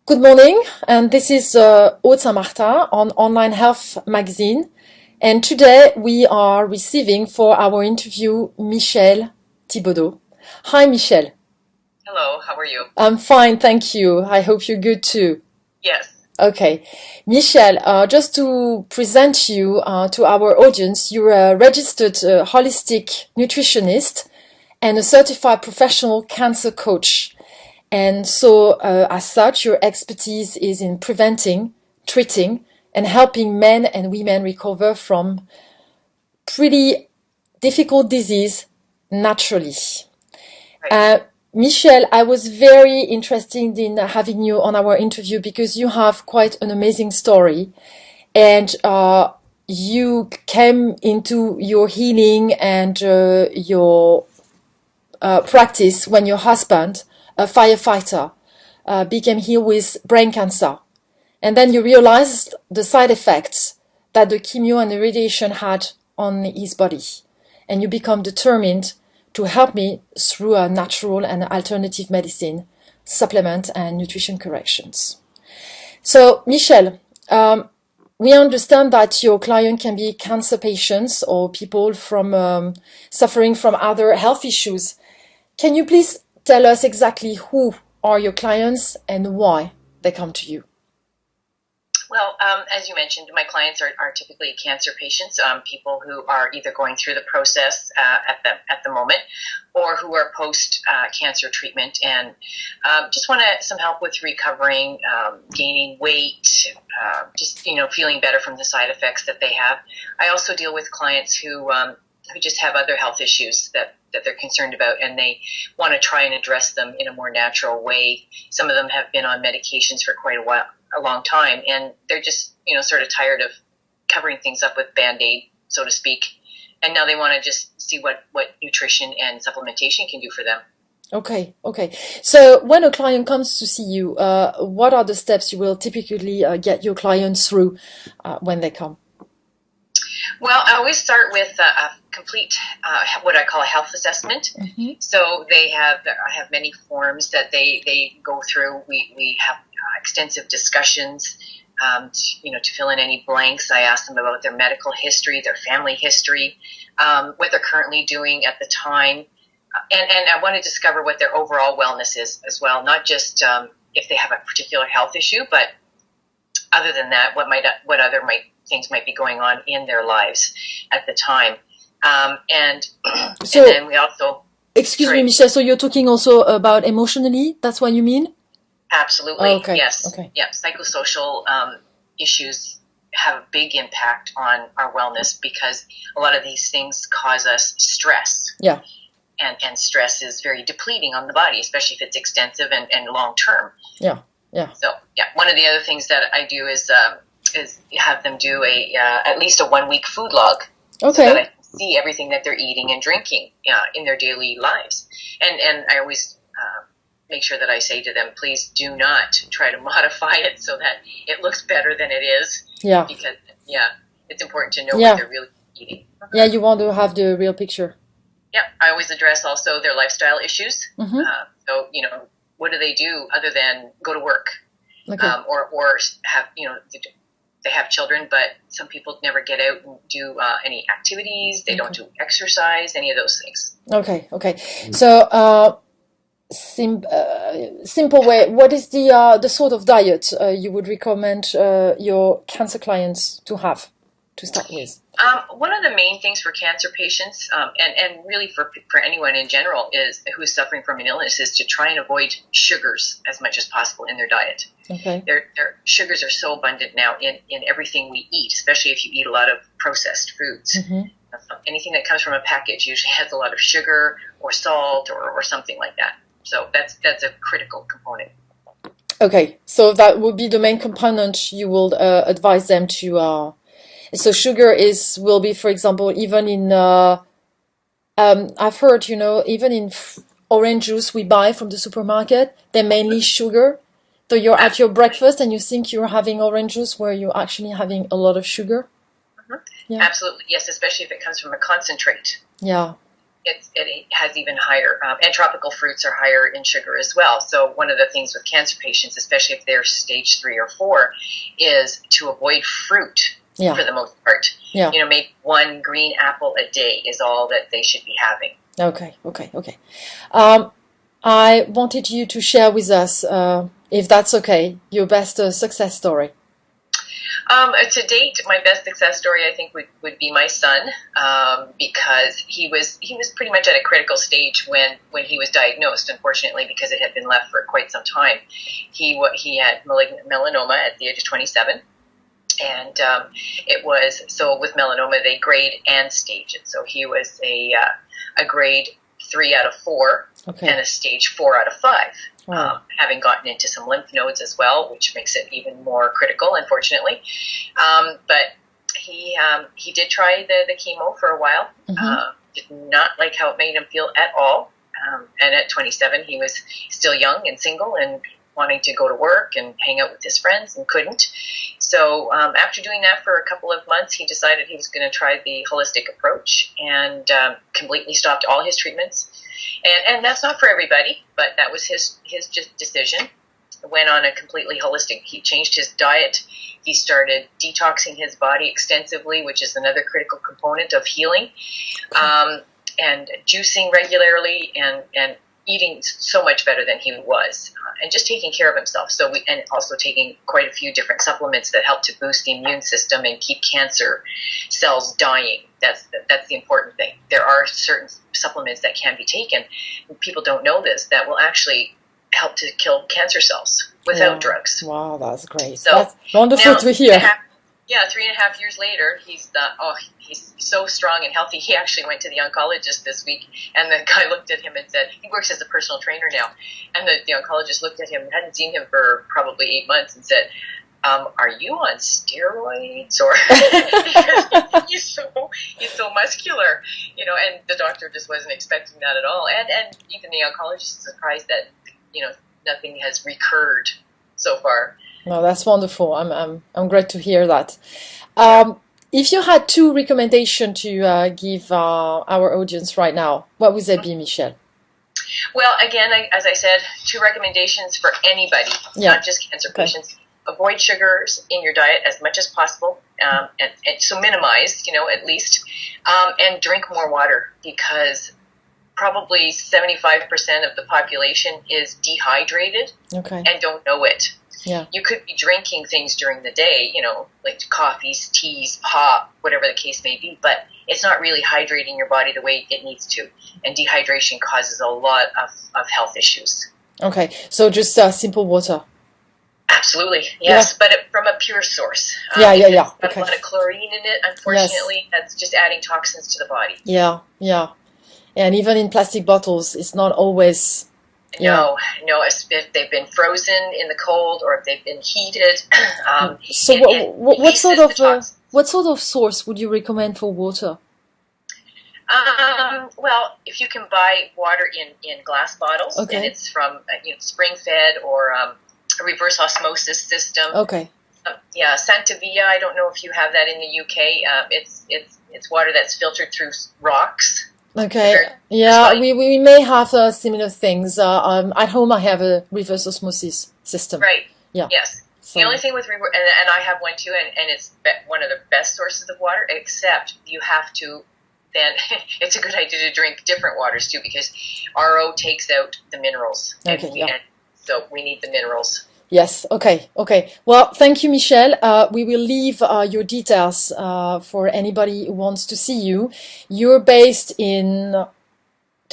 Good morning, and this is Aude Saint-Martin on Online Health Magazine. And today we are receiving for our interview Michelle Thibodeau. Hi, Michelle. Hello, how are you? I'm fine, thank you. I hope you're good too. Yes. Okay. Michelle, just to present you to our audience, you're a registered holistic nutritionist and a certified professional cancer coach. And so, as such, your expertise is in preventing, treating, and helping men and women recover from pretty difficult disease naturally. Right. Michelle, I was very interested in having you on our interview because you have quite an amazing story, and you came into your healing and your practice when your husband, a firefighter, became ill with brain cancer. And then you realized the side effects that the chemo and the radiation had on his body. And you become determined to help me through a natural and alternative medicine, supplement and nutrition corrections. So, Michelle, we understand that your client can be cancer patients or people from suffering from other health issues. Can you please tell us exactly who are your clients and why they come to you? Well, as you mentioned, my clients are typically cancer patients, people who are either going through the process at the moment, or who are post cancer treatment and just want some help with recovering, gaining weight, just feeling better from the side effects that they have. I also deal with clients who just have other health issues that they're concerned about, and they want to try and address them in a more natural way. Some of them have been on medications for quite a long time, and they're just sort of tired of covering things up with Band-Aid, so to speak, and now they want to just see what nutrition and supplementation can do for them. Okay. So when a client comes to see you, what are the steps you will typically get your clients through when they come? Well, I always start with a complete, what I call a health assessment. Mm-hmm. So I have many forms that they go through. We have extensive discussions, to fill in any blanks. I ask them about their medical history, their family history, what they're currently doing at the time. And I want to discover what their overall wellness is as well, not just if they have a particular health issue, but other than that, what other things might be going on in their lives at the time. And then we also... Excuse me, Michelle, so you're talking also about emotionally? That's what you mean? Absolutely, okay. Yes. Okay. Yeah, psychosocial issues have a big impact on our wellness because a lot of these things cause us stress. Yeah. And stress is very depleting on the body, especially if it's extensive and long-term. Yeah. So, one of the other things that I do is have them do at least a 1-week food log, okay, so that I can see everything that they're eating and drinking in their daily lives. And I always make sure that I say to them, please do not try to modify it so that it looks better than it is. Yeah. Because it's important to know what they're really eating. Yeah, you want to have the real picture. Yeah, I always address also their lifestyle issues. Mm-hmm. So what do they do other than go to work? Okay. Or have, they have children, but some people never get out and do any activities. They don't do exercise, any of those things. Okay. So, simple way, what is the sort of diet you would recommend your cancer clients to have to start with? One of the main things for cancer patients, and really for anyone in general, who's suffering from an illness, is to try and avoid sugars as much as possible in their diet. Okay. Their sugars are so abundant now in everything we eat, especially if you eat a lot of processed foods. Mm-hmm. Anything that comes from a package usually has a lot of sugar or salt or something like that. So that's a critical component. Okay, so that would be the main component you will advise them to. So sugar will be, for example, even in, I've heard, even in orange juice we buy from the supermarket, they're mainly sugar. So you're at your breakfast and you think you're having orange juice where you're actually having a lot of sugar. Mm-hmm. Yeah. Absolutely, yes, especially if it comes from a concentrate. Yeah. it has even higher, and tropical fruits are higher in sugar as well. So one of the things with cancer patients, especially if they're stage 3 or 4, is to avoid fruit for the most part. Yeah. Maybe one green apple a day is all that they should be having. Okay. I wanted you to share with us, if that's okay, your best success story. To date, my best success story, I think, would be my son, because he was pretty much at a critical stage when he was diagnosed. Unfortunately, because it had been left for quite some time, he had malignant melanoma at the age of 27, and it was so with melanoma they grade and stage it. So he was a grade 3 out of 4 and a stage 4 out of 5. Wow. Having gotten into some lymph nodes as well, which makes it even more critical, unfortunately. But he did try the chemo for a while. Did not like how it made him feel at all. And at 27, he was still young and single and wanting to go to work and hang out with his friends and couldn't. So after doing that for a couple of months, he decided he was going to try the holistic approach and completely stopped all his treatments. And that's not for everybody, but that was his decision. Went on a completely holistic. He changed his diet. He started detoxing his body extensively, which is another critical component of healing, and juicing regularly and eating so much better than he was, and just taking care of himself. And also taking quite a few different supplements that help to boost the immune system and keep cancer cells dying. That's the important thing. There are certain supplements that can be taken. People don't know this, that will actually help to kill cancer cells without drugs. Wow, that's great. So that's wonderful to hear. 3.5 years later, he's so strong and healthy. He actually went to the oncologist this week, and the guy looked at him and said, he works as a personal trainer now, and the oncologist looked at him, hadn't seen him for probably 8 months, and said, are you on steroids? Or because he's so muscular, and the doctor just wasn't expecting that at all. And even the oncologist is surprised that, nothing has recurred so far. No, that's wonderful. I'm glad to hear that. If you had 2 recommendations to give our audience right now, what would they be, Michelle? Well, again, as I said, 2 recommendations for anybody, not just cancer patients. Avoid sugars in your diet as much as possible, and so minimize, at least, and drink more water, because probably 75% of the population is dehydrated and don't know it. Yeah. You could be drinking things during the day, like coffees, teas, pop, whatever the case may be, but it's not really hydrating your body the way it needs to. And dehydration causes a lot of health issues. Okay, so just simple water. Absolutely, yes, but from a pure source. Yeah. It's got a lot of chlorine in it, unfortunately. That's just adding toxins to the body. Yeah. And even in plastic bottles, it's not always... No, if they've been frozen in the cold or if they've been heated. So what sort of source would you recommend for water? Well, if you can buy water in glass bottles, and it's from spring-fed or a reverse osmosis system. Santa Via. I don't know if you have that in the UK. It's water that's filtered through rocks. We may have similar things. At home, I have a reverse osmosis system. Right. Yeah. Yes. So. The only thing with and I have one too, and it's one of the best sources of water. Except you have to. Then it's a good idea to drink different waters too, because RO takes out the minerals. And so we need the minerals. Yes. Okay. Well, thank you, Michelle. We will leave your details for anybody who wants to see you. You're based in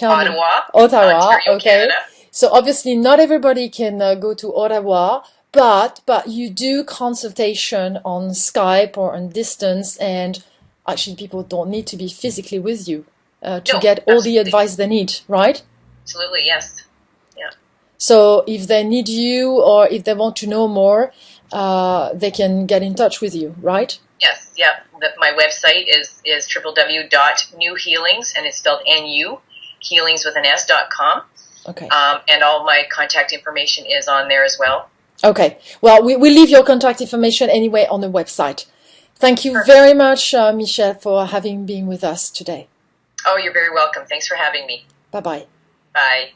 Ottawa. Ontario, Canada. So obviously, not everybody can go to Ottawa, but you do consultation on Skype or on distance, and actually, people don't need to be physically with you to get all the advice they need, right? Absolutely. Yes. So if they need you or if they want to know more, they can get in touch with you, right? Yes, yeah. My website is www.nuhealings, and it's spelled NU, healings with an S.com. Okay. And all my contact information is on there as well. Okay. Well, we leave your contact information anyway on the website. Thank you very much, Michelle, for having been with us today. Oh, you're very welcome. Thanks for having me. Bye-bye. Bye.